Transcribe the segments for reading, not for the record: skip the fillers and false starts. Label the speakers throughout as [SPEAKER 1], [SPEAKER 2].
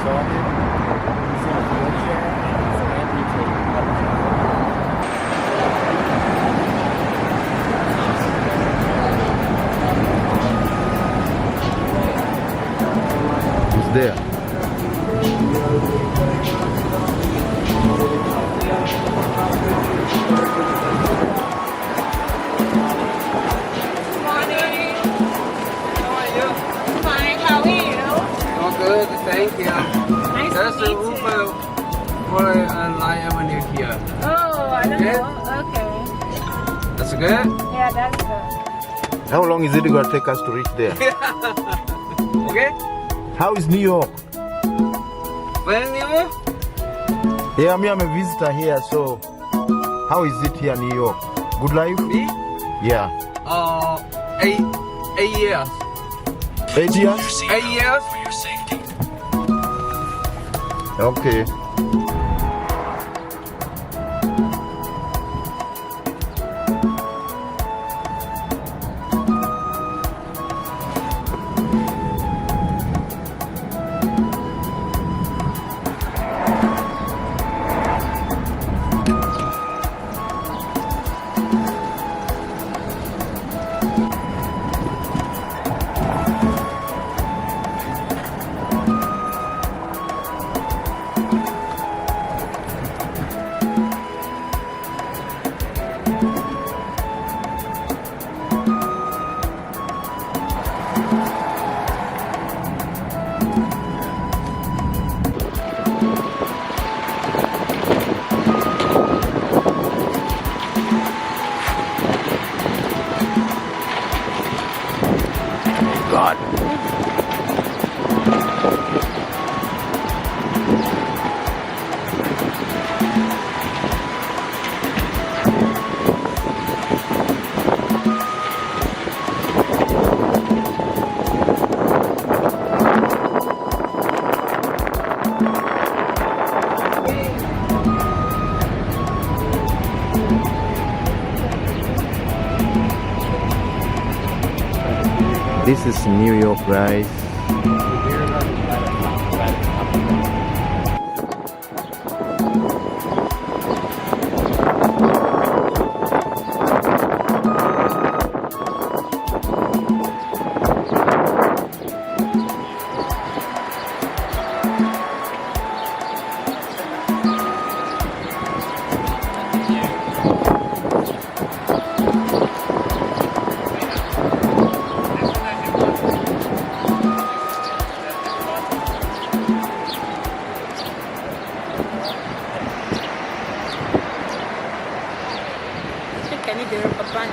[SPEAKER 1] sorted. He's in a wheelchair. He's an amputee.
[SPEAKER 2] Who's there?
[SPEAKER 3] Good, thank you.
[SPEAKER 4] Nice
[SPEAKER 3] That's
[SPEAKER 4] to
[SPEAKER 3] the
[SPEAKER 4] meet you.
[SPEAKER 3] Roebling for Line Avenue here.
[SPEAKER 4] Oh, I don't
[SPEAKER 3] Yeah.
[SPEAKER 4] know. Okay.
[SPEAKER 3] That's good?
[SPEAKER 4] Yeah, that's good.
[SPEAKER 2] How long is it going to take us to reach there?
[SPEAKER 3] Okay?
[SPEAKER 2] How is New York?
[SPEAKER 3] When you?
[SPEAKER 2] Yeah, I'm a visitor here, so how is it here in New York? Good life?
[SPEAKER 3] Me?
[SPEAKER 2] Yeah.
[SPEAKER 3] 8 years.
[SPEAKER 2] 8 years?
[SPEAKER 3] 8 years?
[SPEAKER 2] Okay. God. This is New York, guys.
[SPEAKER 4] I need the rubber band.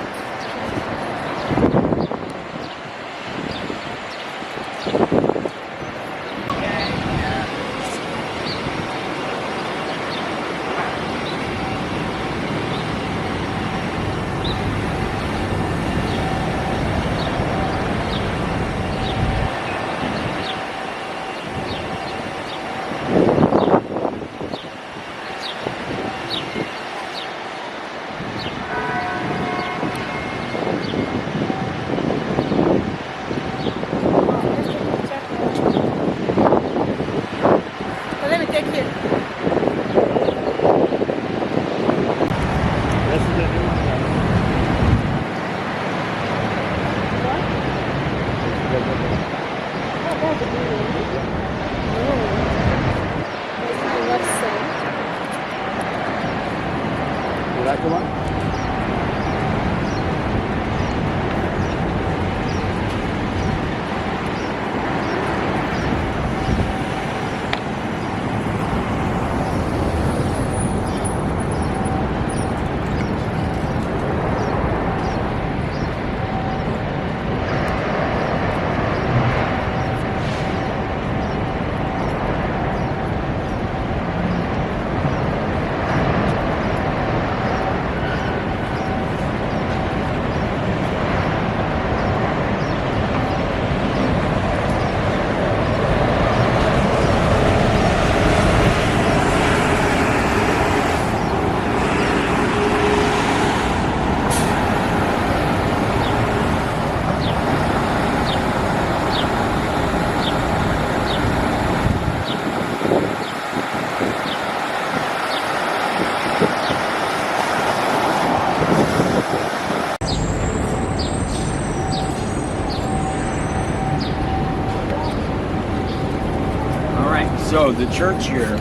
[SPEAKER 1] All right, so the church here,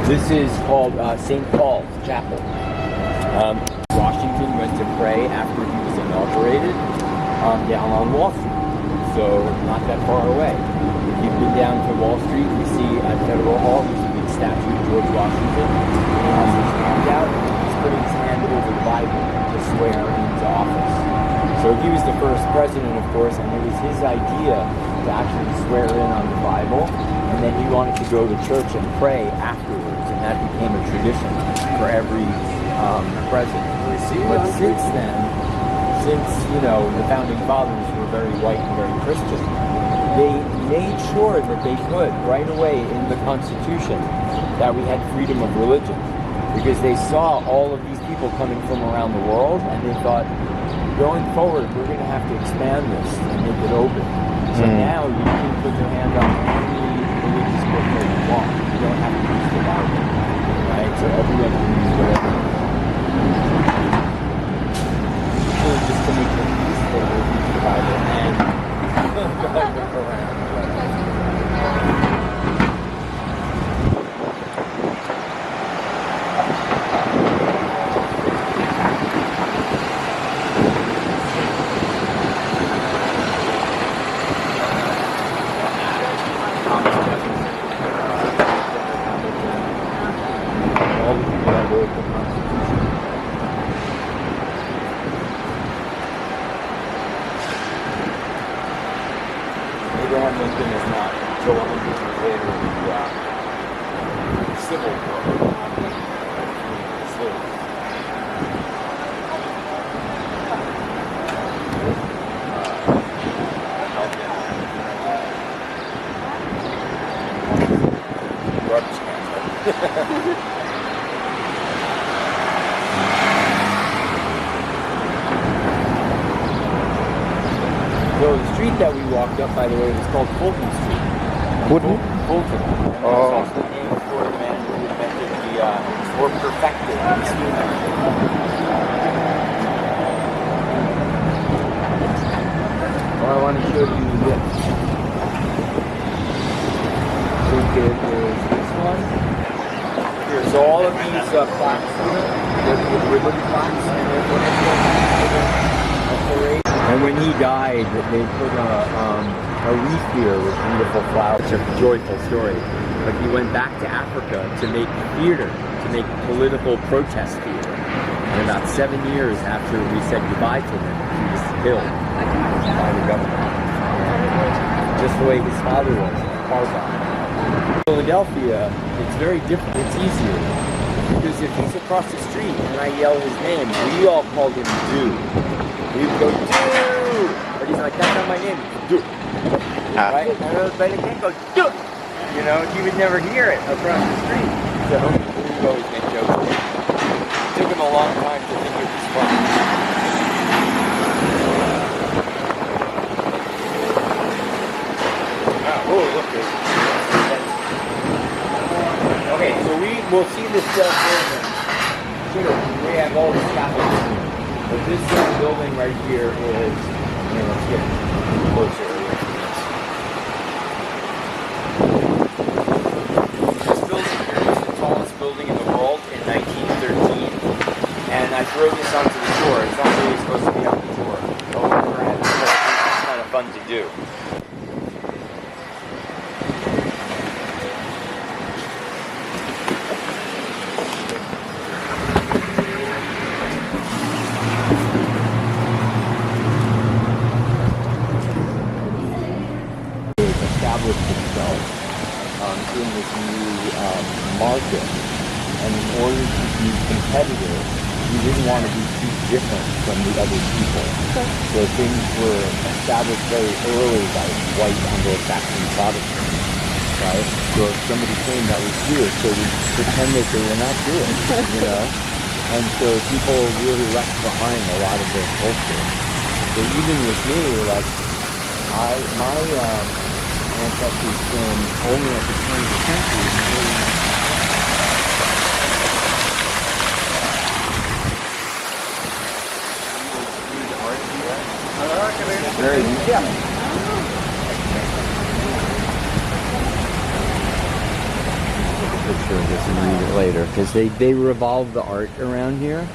[SPEAKER 1] this is called St. Paul's Chapel. Washington went to pray after he was inaugurated down on Wall Street, so not that far away. If you've been down to Wall Street, you see at Federal Hall, there's a big statue of George Washington. And he has his hand out, he's putting his hand over the Bible to swear into office. So he was the first president, of course, and it was his idea to actually swear in on the Bible, and then he wanted to go to church and pray afterwards, and that became a tradition for every president. But since then, since, you know, the founding fathers were very white and very Christian, they made sure that they put right away in the Constitution that we had freedom of religion, because they saw all of these people coming from around the world, and they thought, going forward, we're going to have to expand this and make it open. So now you can put your hand on any religious book that you want. You don't have to use the Bible, right? So everyone can use whatever. So just to make it useful, we'll use the Bible and look around. Abraham Lincoln is not until 100 years later the Civil War. Garbage cans. So the street that we walked up, by the way, was called Fulton Street.
[SPEAKER 2] Fulton?
[SPEAKER 1] Fulton. And that was also the name for the man who invented or perfected the steam engine. Well, I want to show you this. I think it is this one. Here, so all of these plaques here, they're Liberty plaques, and they're and when he died, they put a wreath here with beautiful flowers. It's a joyful story. But he went back to Africa to make theater, to make political protest theater. And about 7 years after we said goodbye to him, he was killed by the government. Just the way his father was, car bomb. Philadelphia, it's very different. It's easier. Because if he's across the street and I yell his name, we all called him Dude. We would go, Dude! But he's like, that's not my name, Dude. Right? And everybody can't go, Dude! You know, he would never hear it across the street. So we would always make jokes. It took him a long time to think it was funny. Oh, look, okay, so we will see this building. Sure, we have all the scaffolding here. But this building right here is, let's get closer. This building here is the tallest building in the world in 1913. And I throw this onto the tour. It's not really supposed to be on the tour. Go over and it's kind of fun to do. In this new market, and in order to be competitive, you didn't want to be too different from the other people. So things were established very early by white Anglo-Saxon Protestants, right? So if somebody came that was Jewish, so we pretend that they were not Jewish, you know? And so people really left behind a lot of their culture. So even with me, like, my ancestors came only at the turn of the century. Very picture of this and read it later because they revolve the art around here.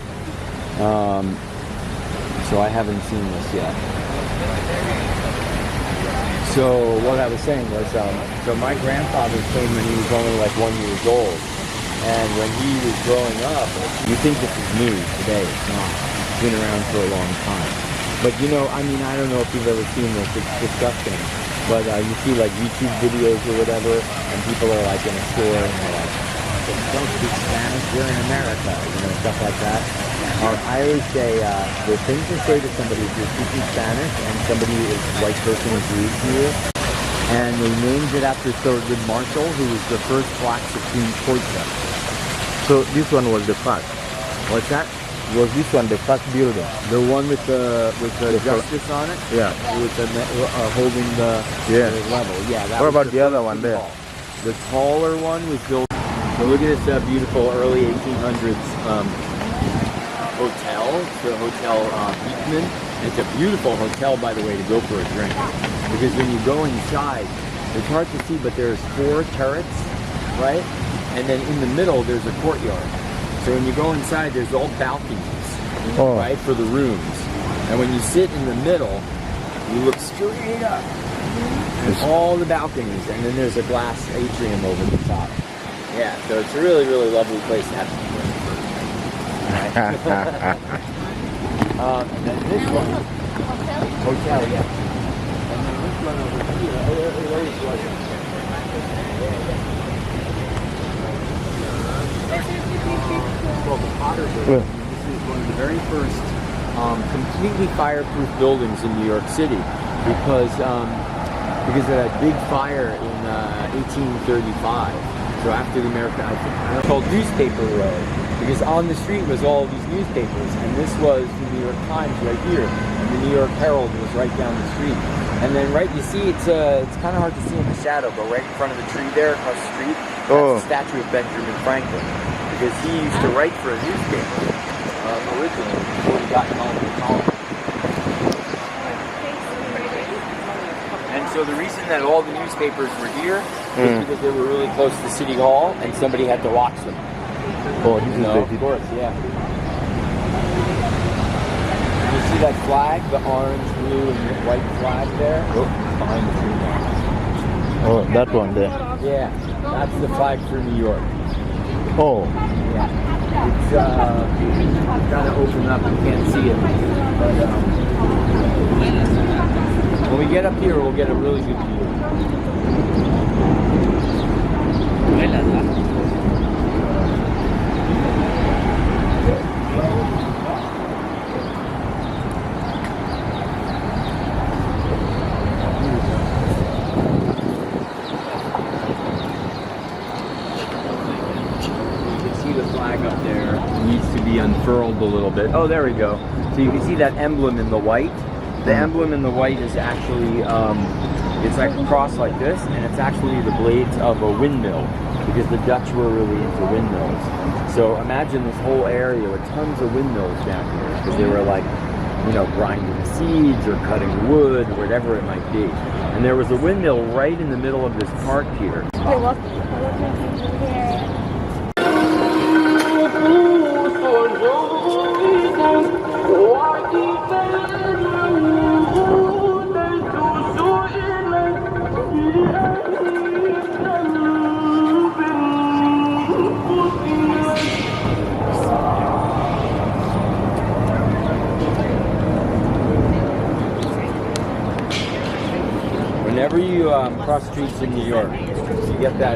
[SPEAKER 1] So I haven't seen this yet. So what I was saying was, so my grandfather came when he was only like 1 year old. And when he was growing up, you think this is new today. It's not. It's been around for a long time. But you know, I mean, I don't know if you've ever seen this. It's disgusting. But you see like YouTube videos or whatever, and people are like in a store and they're like, don't speak Spanish, we're in America, you know, stuff like that. I always say, the thing to say to somebody if you're speaking Spanish and somebody is a white person is rude to you, and they named it after Thurgood Marshall, who was the first black Supreme Court judge.
[SPEAKER 2] So this one was the first.
[SPEAKER 1] What's that?
[SPEAKER 2] Was this one the first building?
[SPEAKER 1] The one with the justice on it?
[SPEAKER 2] Yeah.
[SPEAKER 1] With the holding the level. Yeah. That
[SPEAKER 2] What
[SPEAKER 1] was
[SPEAKER 2] about the other one there?
[SPEAKER 1] hall. The taller one was built. So look at this beautiful early 1800s hotel. It's the Hotel Beekman. It's a beautiful hotel, by the way, to go for a drink. Because when you go inside, it's hard to see, but there's 4 turrets, right? And then in the middle, there's a courtyard. So when you go inside, there's all balconies, right, for the rooms. And when you sit in the middle, you look straight up. And all the balconies, and then there's a glass atrium over the top. Yeah, so it's a really, really lovely place to have some drink. Right? And then this one, hotel, yeah. And then this one over here, it always was. Well, the Potter Building. This is one of the very first completely fireproof buildings in New York City because of that big fire in 1835. So after the American, I think it's called Newspaper Row, because on the street was all these newspapers, and this was the New York Times right here, and the New York Herald was right down the street. And then you see it's kind of hard to see in the shadow, but right in front of the tree there across the street, that's a statue of Benjamin Franklin. Because he used to write for a newspaper originally before he got involved in politics. And so the reason that all the newspapers were here was because they were really close to City Hall and somebody had to watch them.
[SPEAKER 2] Oh, this is
[SPEAKER 1] Of course, yeah. You see that flag, the orange, blue, and white flag there? Behind the tree now.
[SPEAKER 2] Oh, that one there.
[SPEAKER 1] Yeah, that's the flag for New York.
[SPEAKER 2] Oh.
[SPEAKER 1] Yeah. It's kind of open up, you can't see it. But when we get up here, we'll get a really good view. Up there needs to be unfurled a little bit. Oh, there we go. So you can see that emblem in the white. The emblem in the white is actually, it's like a cross like this, and it's actually the blades of a windmill, because the Dutch were really into windmills. So imagine this whole area with tons of windmills down here, because they were like, you know, grinding seeds or cutting wood, or whatever it might be. And there was a windmill right in the middle of this park here.
[SPEAKER 4] You're welcome. Here.
[SPEAKER 1] Whenever you cross streets in New York, you get the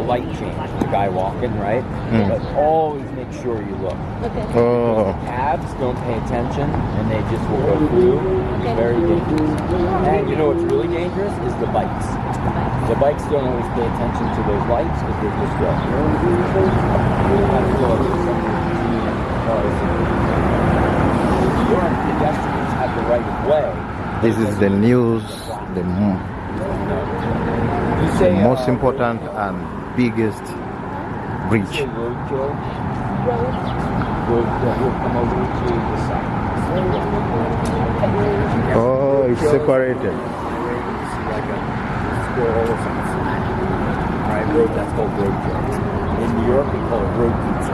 [SPEAKER 1] light change, the guy walking, right? But always make sure you look.
[SPEAKER 4] Okay.
[SPEAKER 2] Oh.
[SPEAKER 1] Cabs don't pay attention and they just will go through. It's very dangerous. And you know what's really dangerous is the bikes. The bikes don't always pay attention to those lights because they just go. Your pedestrians have the right of way.
[SPEAKER 2] This is the news, the most important and biggest bridge.
[SPEAKER 1] Roadkill. We'll come over to the side.
[SPEAKER 2] Oh, it's separated.
[SPEAKER 1] Like a squirrel or something. Right, that road, that's called road joke. In New York, we call it road pizza.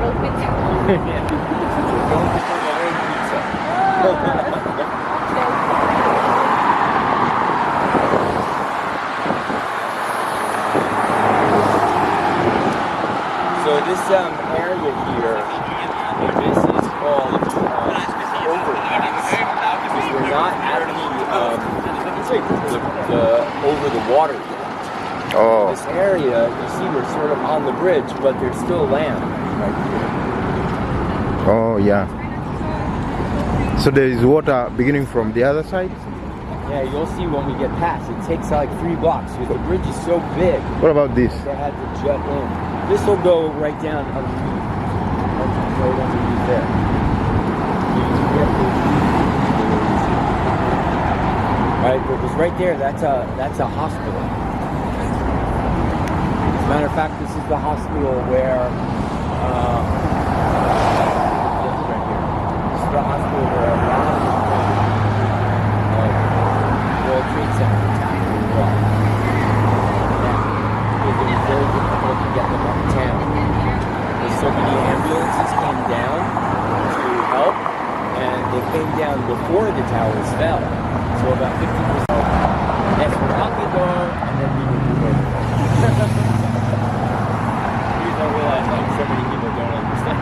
[SPEAKER 4] Road pizza.
[SPEAKER 1] Yeah. So don't get the road pizza. So this area here, this is called overpass. Because we're not at the over the water yet.
[SPEAKER 2] Oh,
[SPEAKER 1] This area, you see, we're sort of on the bridge, but there's still land right here.
[SPEAKER 2] oh yeah. So there is water beginning from the other side?
[SPEAKER 1] Yeah, you'll see when we get past. It takes like 3 blocks because the bridge is so big.
[SPEAKER 2] What about this?
[SPEAKER 1] They had to jut in. This will go right down underneath. Right underneath there. Right, because right there, that's a hospital. As a matter of fact, this is the hospital where right here. This is the hospital where a lot of World Trade Center attack as well. It was very difficult to get them uptown. There's so many ambulances came down to help, and they came down before the towers fell. So about 50%. Yes, we're outdoor, and then we will move over. You don't realize like so many people don't understand.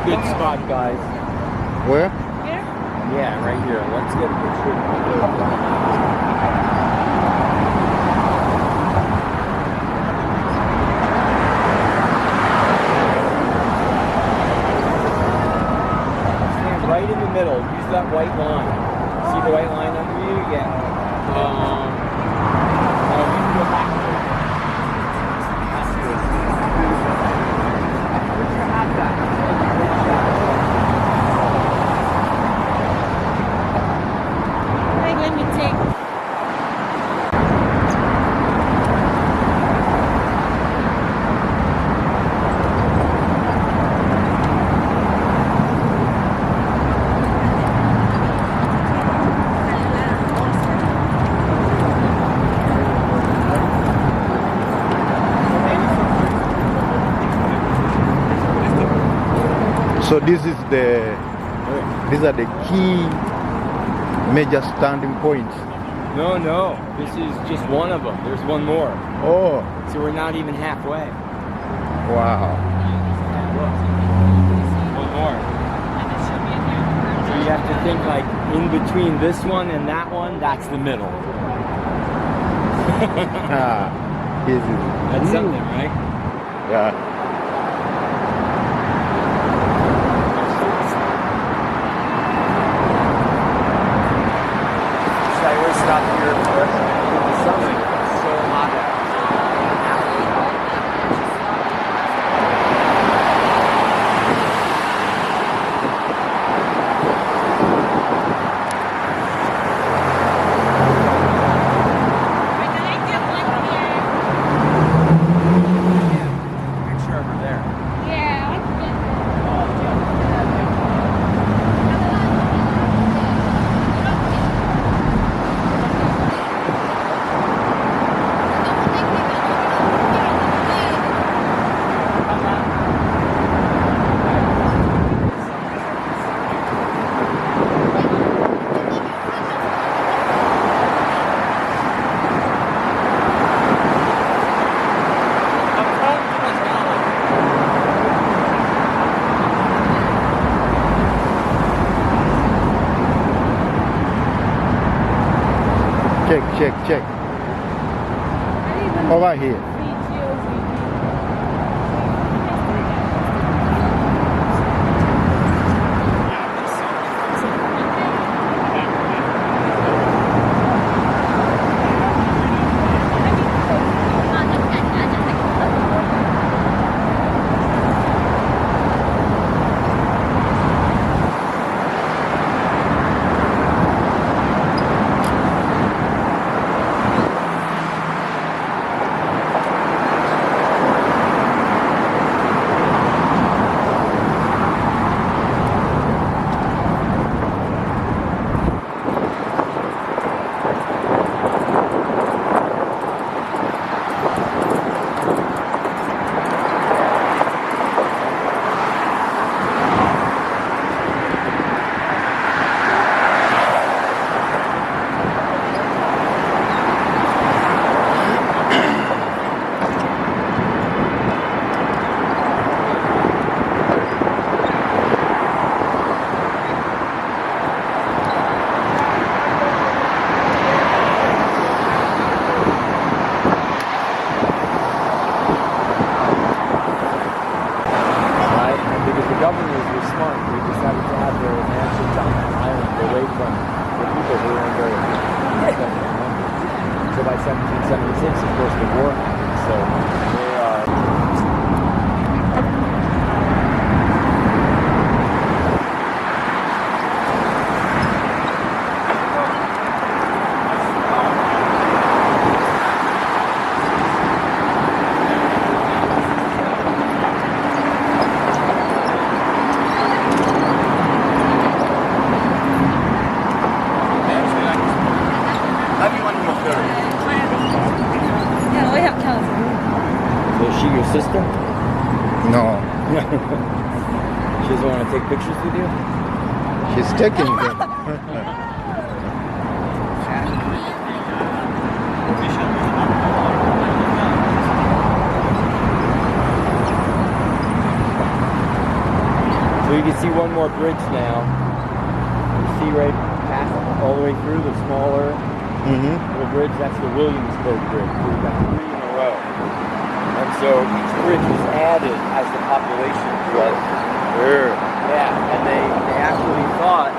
[SPEAKER 1] Good spot, guys.
[SPEAKER 2] Where?
[SPEAKER 1] Yeah, right here. Let's get a picture. Stand right in the middle. Use that white line. See the white line under you? Yeah. You can go back.
[SPEAKER 4] Let me take.
[SPEAKER 2] So these are the key major standing points.
[SPEAKER 1] No, this is just one of them. There's one more.
[SPEAKER 2] Oh,
[SPEAKER 1] So we're not even halfway.
[SPEAKER 2] wow.
[SPEAKER 1] One more. So you have to think like in between this one and that one, that's the middle.
[SPEAKER 2] This is
[SPEAKER 1] That's something, right?
[SPEAKER 2] Yeah.
[SPEAKER 1] So I always stop here for the summer. It's so hot out. Picture over there.
[SPEAKER 4] Yeah, I can get
[SPEAKER 2] Check. Over here.
[SPEAKER 1] by 1776, of course, the war happened. So they are.
[SPEAKER 4] Yeah, we have tons.
[SPEAKER 1] Is she your sister?
[SPEAKER 2] No,
[SPEAKER 1] She doesn't want to take pictures with you?
[SPEAKER 2] she's taking them.
[SPEAKER 1] So you can see one more bridge now. You see right past all the way through the smaller
[SPEAKER 2] Mm-hmm.
[SPEAKER 1] little bridge. That's the Williamsburg Bridge. So we've got 3 in a row. And so each bridge was added as the population grew. Yeah, and they actually thought,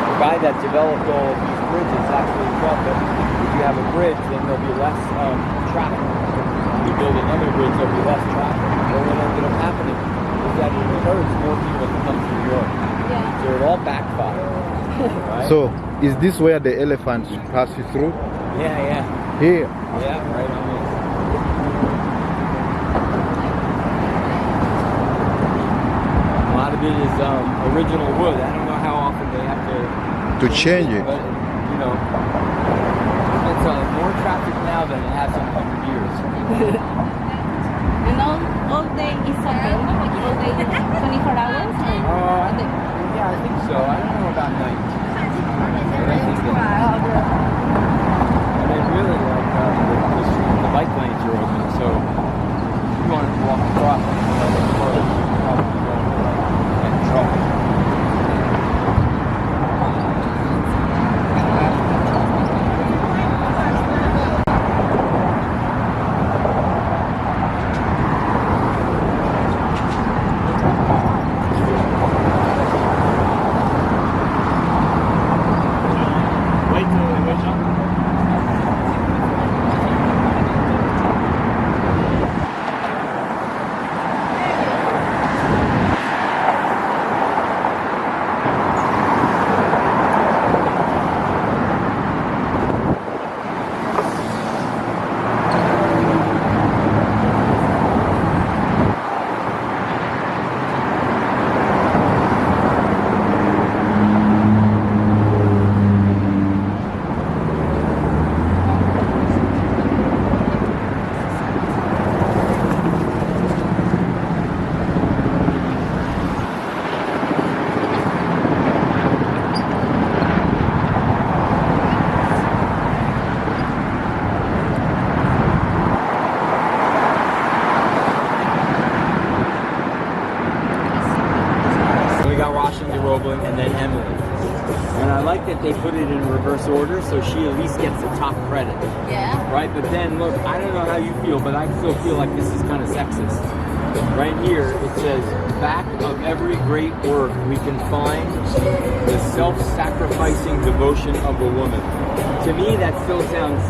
[SPEAKER 1] the guy that developed all of these bridges actually thought that if you have a bridge, then there'll be less traffic. If you build another bridge, there'll be less traffic. Well, what ended up happening is that it encouraged more people to come to New York.
[SPEAKER 4] Yeah.
[SPEAKER 1] So it all backfired. Right?
[SPEAKER 2] So, is this where the elephants pass through?
[SPEAKER 1] yeah.
[SPEAKER 2] Here.
[SPEAKER 1] Yeah, right on this. A lot of it is original wood. I don't know how often they have
[SPEAKER 2] To change it.
[SPEAKER 1] but you know, it's more traffic now than it has in 100 years.
[SPEAKER 4] And all day is open. All day, 24 hours. All day.
[SPEAKER 1] Yeah, I think so. I don't know about night. But I think that, and then really like the bike lanes are open, so if you want to walk across, probably going to get in trouble. Roebling, and then Emily. And I like that they put it in reverse order, so she at least gets the top credit.
[SPEAKER 4] Yeah.
[SPEAKER 1] Right? But then, look, I don't know how you feel, but I still feel like this is kind of sexist. Right here, it says, back of every great work we can find the self-sacrificing devotion of a woman. To me, that still sounds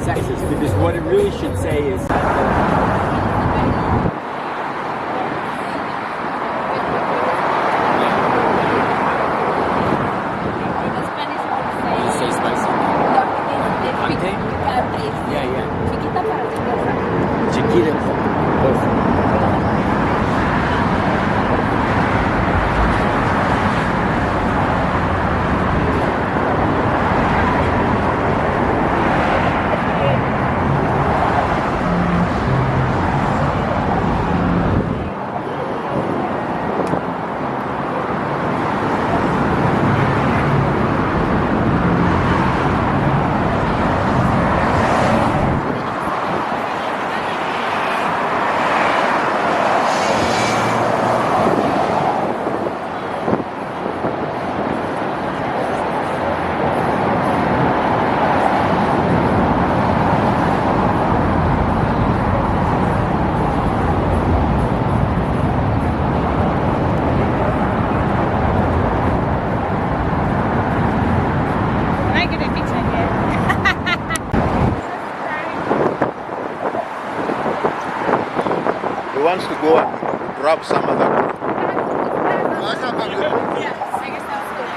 [SPEAKER 1] sexist, because what it really should say is
[SPEAKER 2] wants to go and grab some other group.
[SPEAKER 4] Yes, I guess that's what I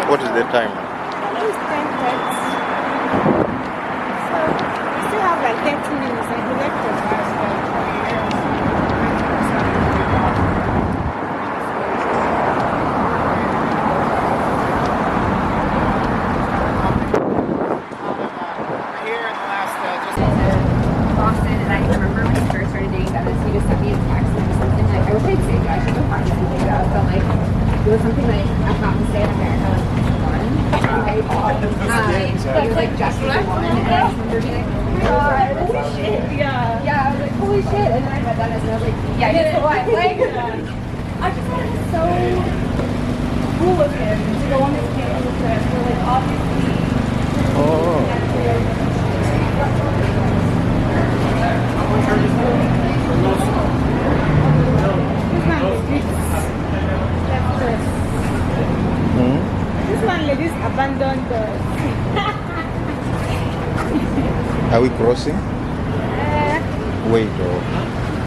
[SPEAKER 2] What is the time?
[SPEAKER 5] It's 10:30. So we still have like 30 minutes and he left us.
[SPEAKER 4] Boston, and I remember when he first started dating Dennis, he just sent me a text and it was something like, I wish I'd saved it, I should go find something about it, but like, it was something like, I have to stay in America, like, one. Right? He was like, just for one, and I just remember being like, oh my god, holy shit, yeah. Yeah, I was like, holy shit, and then I met Dennis, and I was like, yeah, he's the one, like, I just thought it was so cool of him to go on this camping trip, where like, obviously,
[SPEAKER 5] This man ladies abandoned us.
[SPEAKER 2] Are we crossing? Wait, oh.